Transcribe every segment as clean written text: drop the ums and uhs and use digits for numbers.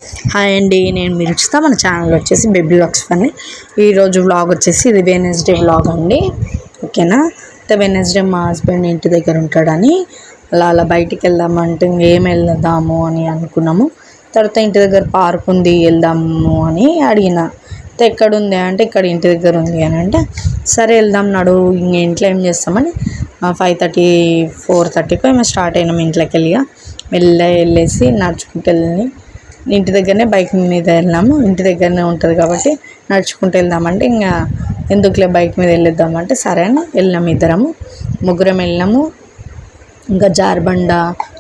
Hi అండి, నేను మీరు చూస్తా మన ఛానల్ వచ్చేసి బేబీ వ్లాగ్స్ ఫన్నీ. ఈరోజు వ్లాగ్ వచ్చేసి ఇది వెడ్నెస్డే వ్లాగ్ అండి. ఓకేనా, అయితే వెడ్నెస్డే మా హస్బెండ్ ఇంటి దగ్గర ఉంటాడని అలా బయటికి వెళ్దామంటే ఏం వెళ్దాము అని అనుకున్నాము. తర్వాత ఇంటి దగ్గర పార్క్ ఉంది వెళ్దాము అని అడిగిన. అయితే ఎక్కడ ఉంది అంటే ఇక్కడ ఇంటి దగ్గర ఉంది అని అంటే సరే వెళ్దాం నడు, ఇంక ఇంట్లో ఏం చేస్తామని 5:30 4:30 ఏమో స్టార్ట్ అయినాం ఇంట్లోకి వెళ్ళేసి నడుచుకుంటూ వెళ్ళి ఇంటి దగ్గరనే బైక్ మీద వెళ్ళాము. ఇంటి దగ్గరనే ఉంటుంది కాబట్టి నడుచుకుంటూ వెళ్దామంటే ఇంకా ఎందుకులే బైక్ మీద వెళ్ళిద్దామంటే సరే అని వెళ్ళాము. ముగ్గురం వెళ్ళాము. ఇంకా జార్బండ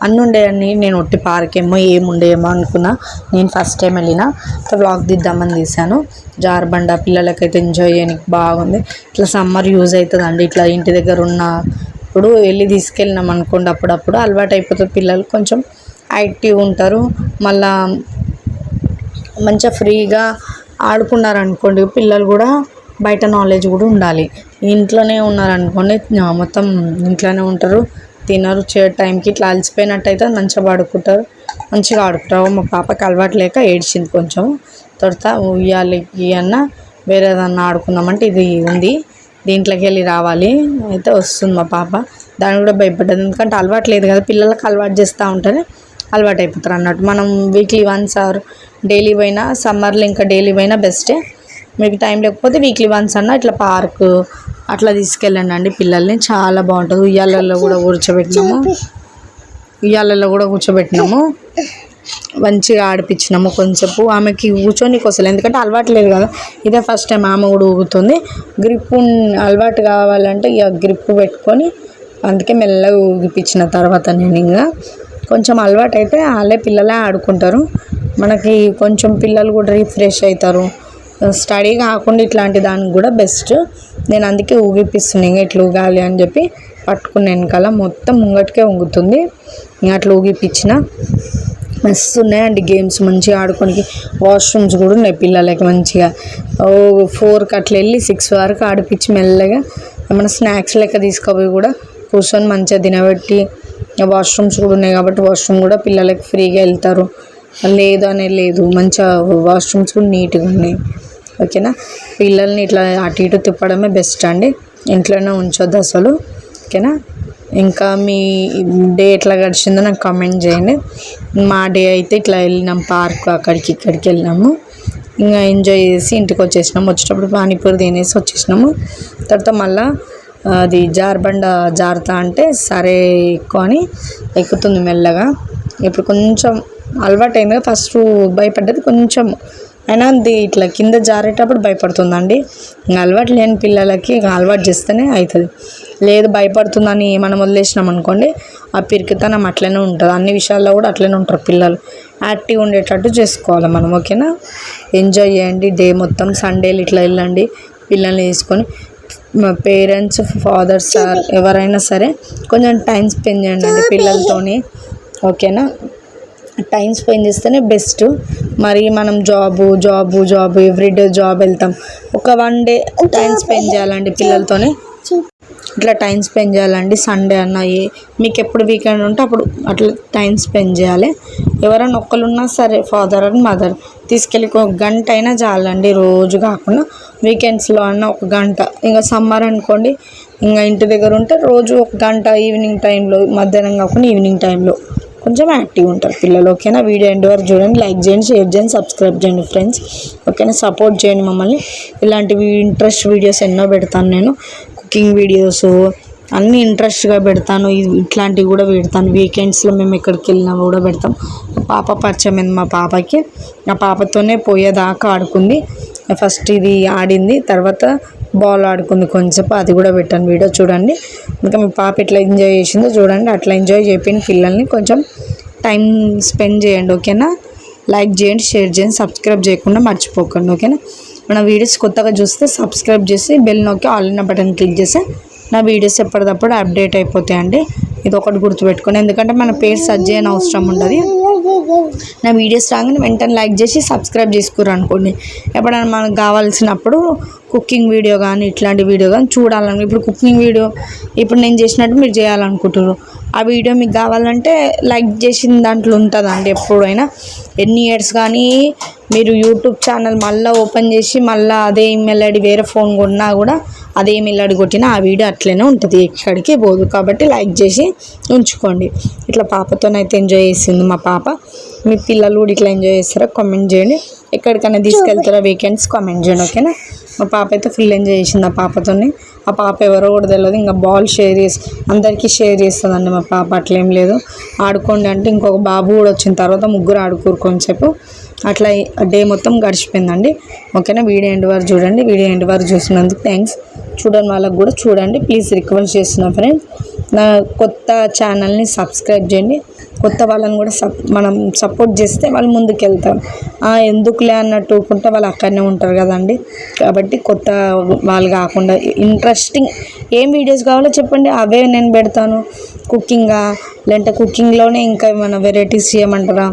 అన్నీ ఉండేవన్నీ. నేను ఒట్టి పార్క్ ఏముండేమో అనుకున్నా. నేను ఫస్ట్ టైం వెళ్ళిన వ్లాగ్ తీద్దామని తీసాను. జార్బండ పిల్లలకైతే ఎంజాయ్ చేయడానికి బాగుంది. ఇట్లా సమ్మర్ యూజ్ అవుతుందండి. ఇట్లా ఇంటి దగ్గర ఉన్నప్పుడు వెళ్ళి తీసుకెళ్ళినాం అనుకోండి, అప్పుడప్పుడు అలవాటు అయిపోతుంది. పిల్లలు కొంచెం యాక్టివ్గా ఉంటారు. మళ్ళా మంచిగా ఫ్రీగా ఆడుకున్నారనుకోండి, పిల్లలు కూడా బయట నాలెడ్జ్ కూడా ఉండాలి. ఇంట్లోనే ఉన్నారనుకోండి మొత్తం ఇంట్లోనే ఉంటారు, తినరు, టైంకి ఇట్లా అలసిపోయినట్టయితే మంచిగా ఆడుకుంటారు. మా పాపకి అలవాటు లేక ఏడ్చింది కొంచెం. తర్వాత ఉయ్యాలకి అన్న వేరేదన్నా ఆడుకుందామంటే ఇది ఉంది, దీంట్లోకి వెళ్ళి రావాలి అయితే వస్తుంది మా పాప. దాన్ని కూడా భయపడ్డది, ఎందుకంటే అలవాటు లేదు కదా. పిల్లలకు అలవాటు చేస్తూ ఉంటేనే అలవాటు అయిపోతారు అన్నట్టు. మనం వీక్లీ వన్స్ ఆర్ డైలీ పోయినా, సమ్మర్లో ఇంకా డైలీ పోయినా బెస్టే. మీకు టైం లేకపోతే వీక్లీ వన్స్ అన్న ఇట్లా పార్కు అట్లా తీసుకెళ్ళండి అండి పిల్లల్ని, చాలా బాగుంటుంది. ఉయ్యాలలో కూడా కూర్చోబెట్టినాము, మంచిగా ఆడిపించినాము. కొంచెంసేపు ఆమెకి కూర్చొనికి వస్తలేదు, ఎందుకంటే అలవాటు లేదు కదా. ఇదే ఫస్ట్ టైం ఆమె కూడా ఊగుతుంది. గ్రిప్ అలవాటు కావాలంటే ఇక గ్రిప్ పెట్టుకొని అందుకే మెల్లగా ఊగిపించిన. తర్వాత నేను ఇంకా కొంచెం అలవాటు అయితే వాళ్ళే పిల్లలే ఆడుకుంటారు. మనకి కొంచెం పిల్లలు కూడా రిఫ్రెష్ అవుతారు. స్టడీ కాకుండా ఇట్లాంటి దానికి కూడా బెస్ట్. నేను అందుకే ఊగిపిస్తున్నాను. ఇట్లా ఊగాలి అని చెప్పి పట్టుకున్న వెనకాల మొత్తం ముంగటికే ఊగుతుంది. ఇంకా అట్లా ఊగిపించిన. మస్తు ఉన్నాయండి గేమ్స్, మంచిగా ఆడుకోనికి. వాష్రూమ్స్ కూడా ఉన్నాయి పిల్లలకి. మంచిగా 4కి అట్లా వెళ్ళి 6 వరకు ఆడిపించి మెల్లగా ఏమైనా స్నాక్స్ లెక్క తీసుకుపోయి కూడా కూర్చొని మంచిగా తినబెట్టి. వాష్రూమ్స్ కూడా ఉన్నాయి కాబట్టి వాష్రూమ్ కూడా పిల్లలకి ఫ్రీగా వెళ్తారు. లేదు అనే లేదు, మంచిగా వాష్రూమ్స్ కూడా నీట్గా ఉన్నాయి. ఓకేనా, పిల్లల్ని ఇట్లా అటు ఇటు తిప్పడమే బెస్ట్ అండి, ఇంట్లోనే ఉంచొద్దు అసలు. ఓకేనా, ఇంకా మీ డే ఎట్లా గడిచిందో నాకు కామెంట్ చేయండి. మా డే అయితే ఇట్లా వెళ్ళినాం పార్క్, అక్కడికి ఇక్కడికి వెళ్ళినాము. ఇంకా ఎంజాయ్ చేసి ఇంటికి వచ్చేసినాము. వచ్చేటప్పుడు పానీపూరి తినేసి వచ్చేసినాము. తర్వాత మళ్ళీ అది జార్బండ జారుతా అంటే సరే ఎక్కువ అని ఎక్కుతుంది మెల్లగా. ఇప్పుడు కొంచెం అలవాటు అయింది కదా, ఫస్ట్ భయపడ్డది కొంచెం అయినా అది ఇట్లా కింద జారేటప్పుడు భయపడుతుందండి. ఇంకా అలవాటు లేని పిల్లలకి అలవాటు చేస్తేనే అవుతుంది. లేదు భయపడుతుందని మనం వదిలేసినాం అనుకోండి, ఆ పిరికితనం అట్లనే ఉంటుంది. అన్ని విషయాల్లో కూడా అట్లనే ఉంటారు పిల్లలు. యాక్టివ్ ఉండేటట్టు చేసుకోవాలి మనం. ఓకేనా, ఎంజాయ్ చేయండి డే మొత్తం. సండేలు ఇట్లా వెళ్ళండి పిల్లల్ని తీసుకొని. మా పేరెంట్స్, ఫాదర్స్ సార్ ఎవరైనా సరే కొంచెం టైం స్పెండ్ చేయండి అండి పిల్లలతోని. ఓకేనా, టైం స్పెండ్ చేస్తేనే బెస్ట్. మరి మనం జాబ్ ఎవ్రీడే జాబ్ వెళ్తాం, ఒక 1 డే టైం స్పెండ్ చేయాలండి పిల్లలతోని. ఇట్లా టైం స్పెండ్ చేయాలండి. సండే అన్న మీకు ఎప్పుడు వీకెండ్ ఉంటే అప్పుడు అట్లా టైం స్పెండ్ చేయాలి. ఎవరైనా ఒక్కరు ఉన్నా సరే, ఫాదర్ అండ్ మదర్ తీసుకెళ్ళి 1 గంట అయినా చాలండి, రోజు కాకుండా వీకెండ్స్లో అన్న 1 గంట. ఇంకా సమ్మర్ అనుకోండి, ఇంకా ఇంటి దగ్గర ఉంటే రోజు 1 గంట ఈవినింగ్ టైంలో, మధ్యాహ్నం కాకుండా ఈవినింగ్ టైంలో కొంచెం యాక్టివ్ ఉంటారు పిల్లలు. ఓకేనా, వీడియో ఎండ్ వరకు చూడండి, లైక్ చేయండి, షేర్ చేయండి, సబ్స్క్రైబ్ చేయండి ఫ్రెండ్స్. ఓకేనా, సపోర్ట్ చేయండి మమ్మల్ని. ఇలాంటివి ఇంట్రెస్ట్ వీడియోస్ ఎన్నో పెడతాను నేను, కుకింగ్ వీడియోస్ అన్నీ ఇంట్రెస్ట్గా పెడతాను. ఇట్లాంటివి కూడా పెడతాను. వీకెండ్స్లో మేము ఎక్కడికి వెళ్ళినా కూడా పెడతాం. పాప పరిచయం అయింది మా పాపకి, ఆ పాపతోనే పోయేదాకా ఆడుకుంది. ఫస్ట్ ఇది ఆడింది, తర్వాత బాల్ ఆడుకుంది కొంచెంసేపు, అది కూడా పెట్టాను వీడియో చూడండి. ఇంకా మీ పాప ఎట్లా ఎంజాయ్ చేసిందో చూడండి. అట్లా ఎంజాయ్ చేయని పిల్లల్ని కొంచెం టైం స్పెండ్ చేయండి. ఓకేనా, లైక్ చేయండి, షేర్ చేయండి, సబ్స్క్రైబ్ చేయకుండా మర్చిపోకండి. ఓకేనా, మన వీడియోస్ కొత్తగా చూస్తే సబ్స్క్రైబ్ చేసి బెల్ నొక్కి ఆల్ ఇన్ బటన్ క్లిక్ చేస్తే నా వీడియోస్ ఎప్పటికప్పుడు అప్డేట్ అయిపోతాయండి. ఇది ఒకటి గుర్తుపెట్టుకోండి, ఎందుకంటే మన పేరు సెర్చ్ చేయని అవసరం ఉండదు. నా వీడియోస్ రాగానే వెంటనే లైక్ చేసి సబ్స్క్రైబ్ చేసుకుర్రు అనుకోండి, ఎప్పుడైనా మనకు కావాల్సినప్పుడు కుకింగ్ వీడియో కానీ ఇట్లాంటి వీడియో కానీ చూడాలని. ఇప్పుడు కుకింగ్ వీడియో ఇప్పుడు నేను చేసినట్టు మీరు చేయాలనుకుంటున్నారు, ఆ వీడియో మీకు కావాలంటే లైక్ చేసిన దాంట్లో ఉంటుందండి ఎప్పుడైనా. ఎన్ని ఇయర్స్ కానీ మీరు యూట్యూబ్ ఛానల్ మళ్ళీ ఓపెన్ చేసి మళ్ళీ అదే ఈమెయిల్ ఐడి వేరే ఫోన్ కొన్నా కూడా అదే ఈమెయిల్ ఐడి కొట్టినా ఆ వీడియో అట్లనే ఉంటుంది, ఎక్కడికి పోదు. కాబట్టి లైక్ చేసి ఉంచుకోండి. ఇట్లా పాపతోనైతే ఎంజాయ్ చేసింది మా పాప. మీ పిల్లలు కూడా ఇట్లా ఎంజాయ్ చేస్తారా కామెంట్ చేయండి. ఎక్కడికైనా తీసుకెళ్తారా వీకెండ్స్ కామెంట్ చేయండి, ఓకేనా. మా పాప అయితే ఫుల్ ఎంజాయ్ చేసింది ఆ పాపతోని. ఆ పాప ఎవరో కూడా తెలియదు, ఇంకా బాల్ షేర్ చేసి అందరికీ షేర్ చేస్తుందండి మా పాప. అట్లేం లేదు, ఆడుకోండి అంటే ఇంకొక బాబు కూడా వచ్చిన తర్వాత ముగ్గురు ఆడుకోరు కొంచెంసేపు. అట్లా డే మొత్తం గడిచిపోయిందండి, ఓకేనా. వీడియో ఎండ్ వరకు చూడండి. వీడియో ఎండ్ వరకు చూసినందుకు థ్యాంక్స్. చూడని వాళ్ళకి కూడా చూడండి ప్లీజ్, రిక్వెస్ట్ చేస్తున్నా ఫ్రెండ్స్. నా కొత్త ఛానల్ని సబ్స్క్రైబ్ చేయండి. కొత్త వాళ్ళని కూడా మనం సపోర్ట్ చేస్తే వాళ్ళు ముందుకు వెళ్తారు. ఎందుకులే అన్నట్టు ఊకుంటే వాళ్ళు అక్కడనే ఉంటారు కదండి. కాబట్టి కొత్త వాళ్ళు కాకుండా ఇంట్రెస్టింగ్ ఏం వీడియోస్ కావాలో చెప్పండి, అవే నేను పెడతాను. కుకింగా లేదంటే కుకింగ్లోనే ఇంకా ఏమైనా వెరైటీస్ చేయమంటారా,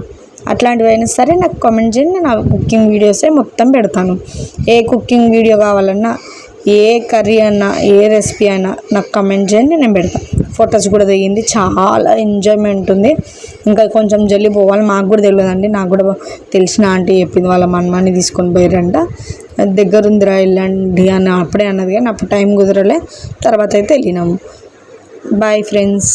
అట్లాంటివైనా సరే నాకు కామెంట్ చేయండి. నేను ఆ కుకింగ్ వీడియోసే మొత్తం పెడతాను. ఏ కుకింగ్ వీడియో కావాలన్నా, ఏ కర్రీ అన్నా, ఏ రెసిపీ అయినా నాకు కమెంట్ చేయండి, నేను పెడతాను. ఫొటోస్ కూడా దిగింది, చాలా ఎంజాయ్మెంట్ ఉంది. ఇంకా కొంచెం జల్లి పోవాలి, మాకు కూడా తెలియదండి. నాకు కూడా తెలిసిన ఆంటీ చెప్పింది, వాళ్ళ మనమాన్ని తీసుకొని పోయారంట. దగ్గరుందిరా వెళ్ళండి అని అప్పుడే అన్నది, కానీ అప్పుడు టైం కుదరలే. తర్వాత అయితే వెళ్ళినాము. Boy friends.